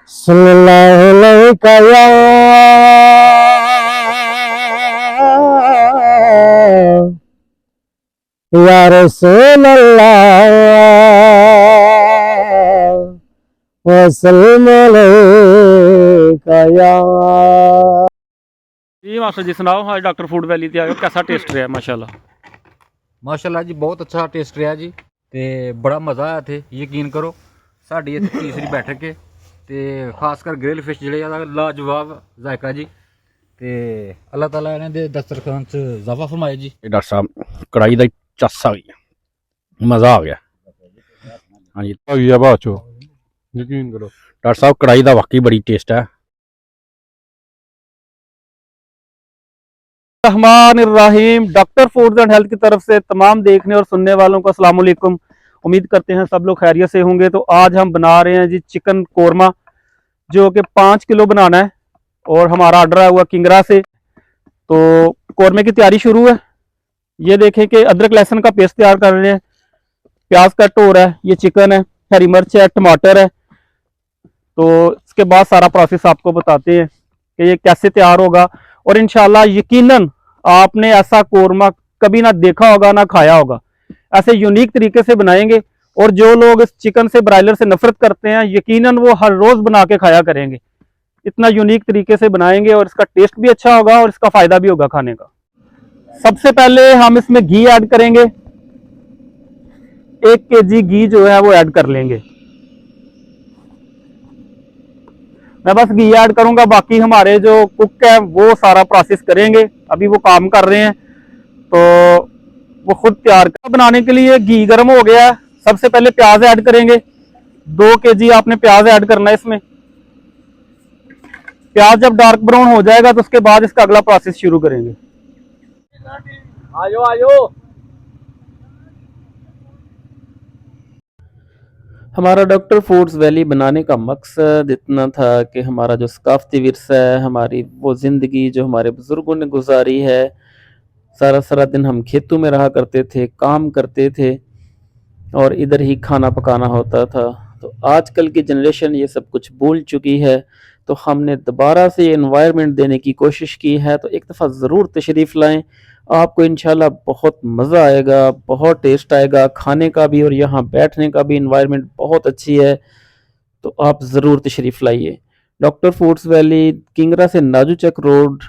सल्लल्लाहु अलैहि या रसूल अल्लाह वसल्लम अलैका या। जी मास्टर जी सुनाओ, आज डॉक्टर फूड वैली ते आए हो, कैसा टेस्ट रहा माशाल्लाह? माशाल्लाह जी बहुत अच्छा टेस्ट रहा जी, ते बड़ा मज़ा आया थे। यकीन करो साड़ी इत्थे तीसरी बैठक है, ते खासकर ग्रिल फिश जेह्ड़े लाजवाब जायका जी, ते अल्लाह ताला इन्हां दे दस्तरखान च इजाफा फरमाए जी। डॉक्टर साहब कढ़ाई का चस आ गया, मज़ा आ गया। हाँ जी आ गया बाद चो, यकीन करो। डॉक्टर साहब कढ़ाई का वाकई बड़ी टेस्ट है। रहमानिर्रहीम। डॉक्टर फूड्स एंड हेल्थ की तरफ से तमाम देखने और सुनने वालों को अस्सलाम वालेकुम। उम्मीद करते हैं सब लोग खैरियत से होंगे। तो आज हम बना रहे हैं जी चिकन कोरमा, जो कि 5 किलो बनाना है और हमारा ऑर्डर आया हुआ किंगरा से। तो कोरमे की तैयारी शुरू है। ये देखें कि अदरक लहसुन का पेस्ट तैयार कर रहे हैं, प्याज कट हो रहा है, ये चिकन है, हरी मिर्च है, टमाटर है। तो इसके बाद सारा प्रोसेस आपको बताते हैं कि ये कैसे तैयार होगा। और इंशाल्लाह यकीनन आपने ऐसा कोरमा कभी ना देखा होगा ना खाया होगा। ऐसे यूनिक तरीके से बनाएंगे और जो लोग इस चिकन से ब्रायलर से नफरत करते हैं यकीनन वो हर रोज बना के खाया करेंगे। इतना यूनिक तरीके से बनाएंगे और इसका टेस्ट भी अच्छा होगा और इसका फायदा भी होगा खाने का। सबसे पहले हम इसमें घी ऐड करेंगे। 1 kg घी जो है वो ऐड कर लेंगे। मैं बस घी ऐड करूंगा, बाकी हमारे जो कुक है वो सारा प्रोसेस करेंगे, अभी वो काम कर रहे हैं तो वो खुद तैयार कर। बनाने के लिए घी गर्म हो गया है। सबसे पहले प्याज ऐड करेंगे। 2 kg आपने प्याज ऐड करना है इसमें। प्याज जब डार्क ब्राउन हो जाएगा तो उसके बाद इसका अगला प्रोसेस शुरू करेंगे। आयो आयो। हमारा डॉक्टर फूड्स वैली बनाने का मकसद इतना था कि हमारा जो सकाफती विरसा है, हमारी वो ज़िंदगी जो हमारे बुज़ुर्गों ने गुजारी है, सारा सारा दिन हम खेतों में रहा करते थे, काम करते थे और इधर ही खाना पकाना होता था। तो आजकल की जनरेशन ये सब कुछ भूल चुकी है। तो हमने दोबारा से ये एनवायरनमेंट देने की कोशिश की है। तो एक दफ़ा ज़रूर तशरीफ़ लाएं, आपको इंशाल्लाह बहुत मज़ा आएगा, बहुत टेस्ट आएगा खाने का भी, और यहाँ बैठने का भी एनवायरनमेंट बहुत अच्छी है। तो आप ज़रूर तशरीफ़ लाइए। डॉक्टर फूड्स वैली किंगरा से नाजू चक रोड,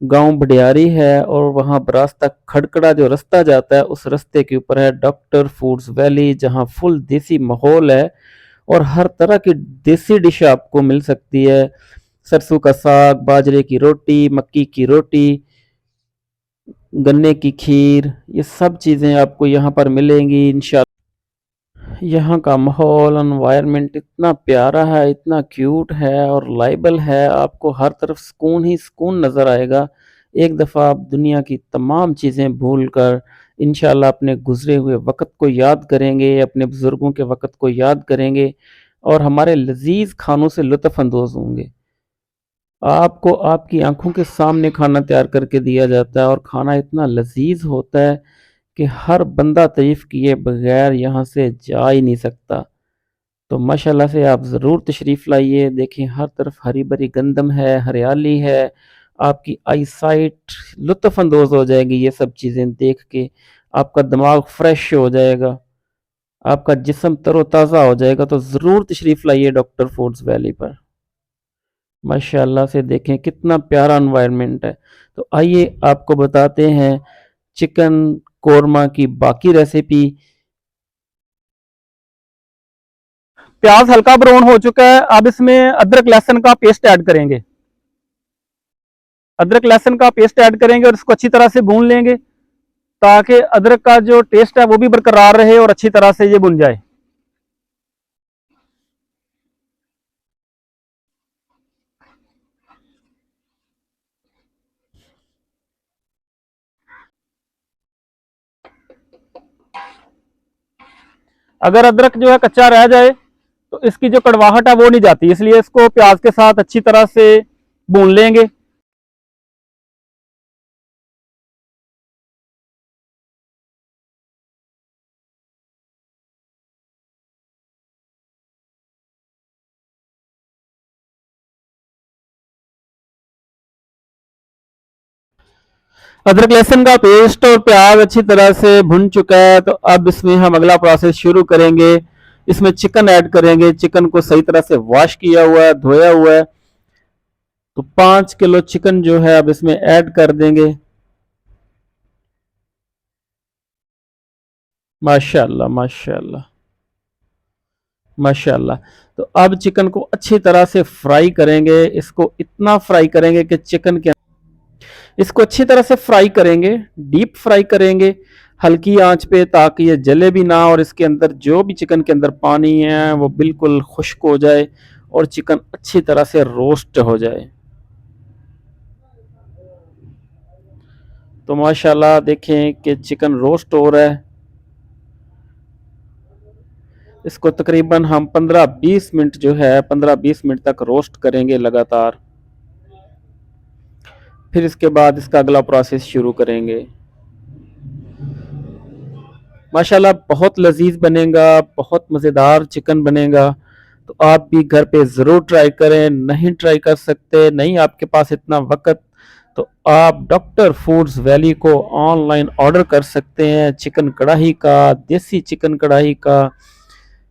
गांव भडियारी है, और वहाँ रास्ता खड़कड़ा जो रास्ता जाता है उस रास्ते के ऊपर है डॉक्टर फूड्स वैली, जहाँ फुल देसी माहौल है और हर तरह की देसी डिश आपको मिल सकती है। सरसों का साग, बाजरे की रोटी, मक्की की रोटी, गन्ने की खीर, ये सब चीज़ें आपको यहाँ पर मिलेंगी इंशाल्लाह। यहाँ का माहौल एनवायरनमेंट इतना प्यारा है, इतना क्यूट है और लाइबल है, आपको हर तरफ सुकून ही सुकून नज़र आएगा। एक दफ़ा आप दुनिया की तमाम चीज़ें भूल कर इंशाल्लाह अपने गुज़रे हुए वक़्त को याद करेंगे, अपने बुज़ुर्गों के वक़्त को याद करेंगे और हमारे लज़ीज़ खानों से लुत्फ़ अंदोज़ होंगे। आपको आपकी आँखों के सामने खाना तैयार करके दिया जाता है और खाना इतना लज़ीज़ होता है कि हर बंदा तारीफ़ किए बगैर यहाँ से जा ही नहीं सकता। तो माशाल्लाह से आप ज़रूर तशरीफ़ लाइए। देखें हर तरफ हरी-भरी गंदम है, हरियाली है, आपकी आई साइट लुत्फ़ अंदोज़ हो जाएगी ये सब चीज़ें देख के, आपका दिमाग फ्रेश हो जाएगा, आपका जिस्म तरोताज़ा हो जाएगा। तो ज़रूर तशरीफ़ लाइए डॉक्टर फूड्स वैली पर। माशाल्लाह से देखें कितना प्यारा एनवायरनमेंट है। तो आइए आपको बताते हैं चिकन कोरमा की बाकी रेसिपी। प्याज हल्का ब्राउन हो चुका है, अब इसमें अदरक लहसुन का पेस्ट ऐड करेंगे। अदरक लहसुन का पेस्ट ऐड करेंगे और इसको अच्छी तरह से भून लेंगे ताकि अदरक का जो टेस्ट है वो भी बरकरार रहे और अच्छी तरह से ये भुन जाए। अगर अदरक जो है कच्चा रह जाए तो इसकी जो कड़वाहट है वो नहीं जाती, इसलिए इसको प्याज के साथ अच्छी तरह से भून लेंगे। अदरक लहसुन का पेस्ट और प्याज अच्छी तरह से भुन चुका है, तो अब इसमें हम अगला प्रोसेस शुरू करेंगे। इसमें चिकन ऐड करेंगे। चिकन को सही तरह से वॉश किया हुआ है, धोया हुआ है। तो 5 किलो चिकन जो है अब इसमें ऐड कर देंगे। माशाल्लाह माशाल्लाह माशाल्लाह। तो अब चिकन को अच्छी तरह से फ्राई करेंगे। इसको इतना फ्राई करेंगे कि चिकन के इसको अच्छी तरह से फ्राई करेंगे, डीप फ्राई करेंगे हल्की आंच पे, ताकि ये जले भी ना और इसके अंदर जो भी चिकन के अंदर पानी है वो बिल्कुल खुश्क हो जाए और चिकन अच्छी तरह से रोस्ट हो जाए। तो माशाल्लाह देखें कि चिकन रोस्ट हो रहा है। इसको तकरीबन हम 15-20 मिनट जो है 15-20 मिनट तक रोस्ट करेंगे लगातार। फिर इसके बाद इसका अगला प्रोसेस शुरू करेंगे। माशाल्लाह बहुत लजीज बनेगा, बहुत मज़ेदार चिकन बनेगा। तो आप भी घर पे ज़रूर ट्राई करें। नहीं ट्राई कर सकते, नहीं आपके पास इतना वक्त, तो आप डॉक्टर फूड्स वैली को ऑनलाइन ऑर्डर कर सकते हैं चिकन कढ़ाई का, देसी चिकन कढ़ाई का।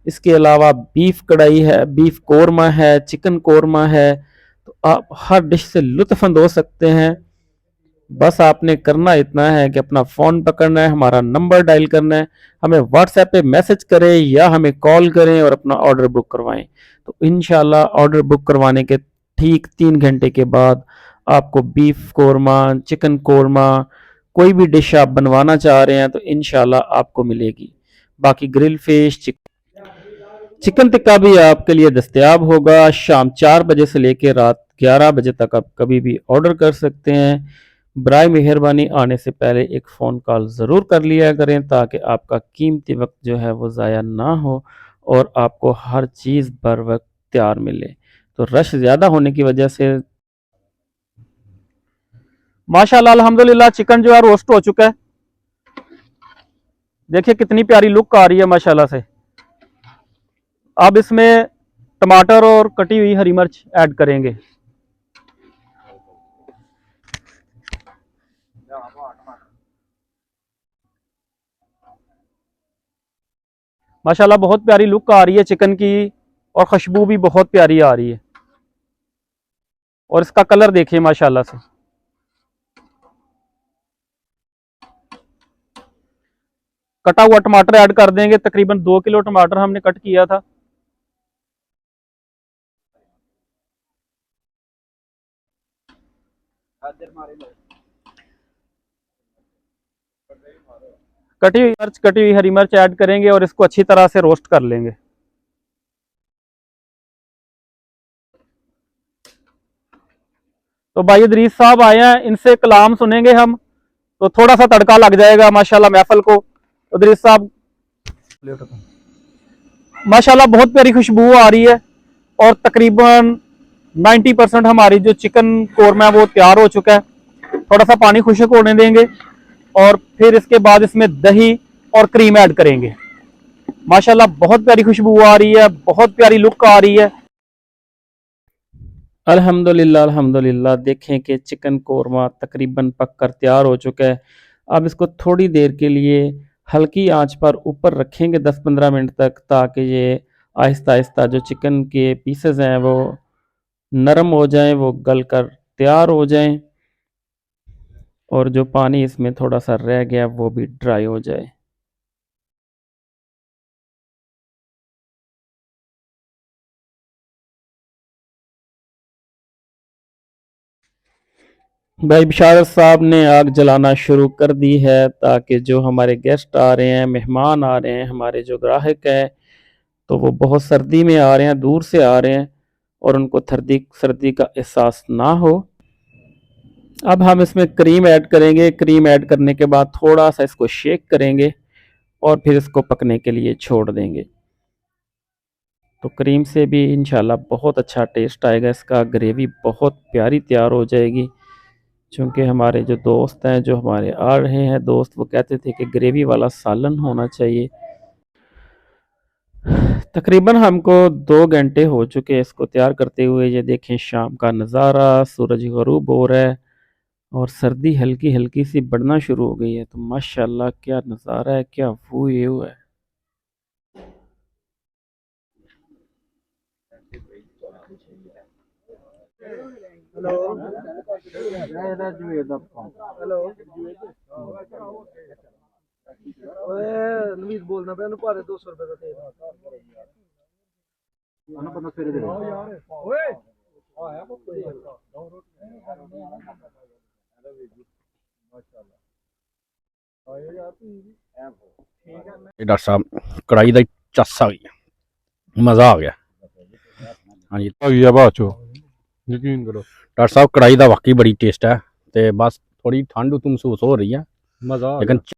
इसके अलावा बीफ कढ़ाई है, बीफ कोरमा है, चिकन कोरमा है। तो आप हर डिश से लुत्फ़ अंदोज़ हो सकते हैं। बस आपने करना इतना है कि अपना फ़ोन पकड़ना है, हमारा नंबर डायल करना है, हमें व्हाट्सएप पे मैसेज करें या हमें कॉल करें और अपना ऑर्डर बुक करवाएं। तो इंशाल्लाह ऑर्डर बुक करवाने के ठीक 3 घंटे के बाद आपको बीफ कोरमा, चिकन कोरमा, कोई भी डिश आप बनवाना चाह रहे हैं तो इंशाल्लाह आपको मिलेगी। बाकी ग्रिल फिश, चिकन टिक्का भी आपके लिए दस्तयाब होगा। शाम 4 बजे से लेकर रात 11 बजे तक आप कभी भी ऑर्डर कर सकते हैं। बराए मेहरबानी आने से पहले एक फ़ोन कॉल ज़रूर कर लिया करें, ताकि आपका कीमती वक्त जो है वो ज़ाया ना हो और आपको हर चीज़ बर वक्त तैयार मिले। तो रश ज़्यादा होने की वजह से माशाल्लाह अल्हम्दुलिल्लाह चिकन जो है रोस्ट हो चुका है। देखिए कितनी प्यारी लुक आ रही है माशाल्लाह से। अब इसमें टमाटर और कटी हुई हरी मिर्च ऐड करेंगे। माशाल्लाह बहुत प्यारी लुक आ रही है चिकन की और खुशबू भी बहुत प्यारी आ रही है। और इसका कलर देखिए माशाल्लाह से। कटा हुआ टमाटर ऐड कर देंगे। तकरीबन 2 किलो टमाटर हमने कट किया था। कटी हुई मिर्च, कटी हुई हरी मिर्च ऐड करेंगे और इसको अच्छी तरह से रोस्ट कर लेंगे। तो भाई इदरीस साहब आए हैं, इनसे कलाम सुनेंगे हम, तो थोड़ा सा तड़का लग जाएगा माशाल्लाह महफल को। इदरीस साहब माशाल्लाह बहुत प्यारी खुशबू आ रही है और तकरीबन 90% हमारी जो चिकन कोरमा है वो तैयार हो चुका है। थोड़ा सा पानी खुश्क होने देंगे और फिर इसके बाद इसमें दही और क्रीम ऐड करेंगे। माशाल्लाह बहुत प्यारी खुशबू आ रही है, बहुत प्यारी लुक आ रही है। अल्हम्दुलिल्लाह अल्हम्दुलिल्लाह। देखें कि चिकन कोरमा तकरीबन पक कर तैयार हो चुका है। अब इसको थोड़ी देर के लिए हल्की आंच पर ऊपर रखेंगे 10-15 मिनट तक, ताकि ये आहिस्ता आहिस्ता जो चिकन के पीसेस हैं वो नरम हो जाएं, वो गल कर तैयार हो जाएं और जो पानी इसमें थोड़ा सा रह गया वो भी ड्राई हो जाए। भाई बिशारत साहब ने आग जलाना शुरू कर दी है, ताकि जो हमारे गेस्ट आ रहे हैं, मेहमान आ रहे हैं, हमारे जो ग्राहक हैं, तो वो बहुत सर्दी में आ रहे हैं, दूर से आ रहे हैं और उनको सर्दी का एहसास ना हो। अब हम इसमें क्रीम ऐड करेंगे। क्रीम ऐड करने के बाद थोड़ा सा इसको शेक करेंगे और फिर इसको पकने के लिए छोड़ देंगे। तो क्रीम से भी इंशाल्लाह बहुत अच्छा टेस्ट आएगा इसका। ग्रेवी बहुत प्यारी तैयार हो जाएगी। चूँकि हमारे जो दोस्त हैं, जो हमारे आ रहे हैं दोस्त, वो कहते थे कि ग्रेवी वाला सालन होना चाहिए। तकरीबन हमको 2 घंटे हो चुके हैं इसको तैयार करते हुए। ये देखें शाम का नज़ारा, सूरज गरूब हो रहा है और सर्दी हल्की हल्की सी बढ़ना शुरू हो गई है। तो माशाल्लाह क्या नज़ारा है, क्या व्यू है। ਨਵੀਦ ਬੋਲਦਾ ਪਿਆ, ਇਹਨੂੰ ਭਾਰੇ 200 ਰੁਪਏ ਦਾ ਤੇਲ। ਉਹਨੂੰ ਬੰਦਾ ਸਵੇਰੇ ਦੇ ਦੇ ਓਏ ਆਇਆ ਕੋਈ ਇਹ ਡਾਕਟਰ ਸਾਹਿਬ ਕੜਾਈ ਦਾ ਚੱਸ ਆ ਗਈ, ਮਜ਼ਾ ਆ ਗਿਆ। ਹਾਂਜੀ ਆ ਗਈ ਆ ਬਾਅਦ ਚੋਂ, ਯਕੀਨ ਕਰੋ ਡਾਕਟਰ ਸਾਹਿਬ ਕੜਾਈ ਦਾ ਵਾਕਈ ਬੜੀ ਟੇਸਟ ਹੈ, ਤੇ ਬਸ ਥੋੜੀ ਠੰਡ ਮਹਿਸੂਸ ਹੋ ਰਹੀ ਹੈ ਮਜ਼ਾ ਆ ਗਿਆ। ਲੇਕਿਨ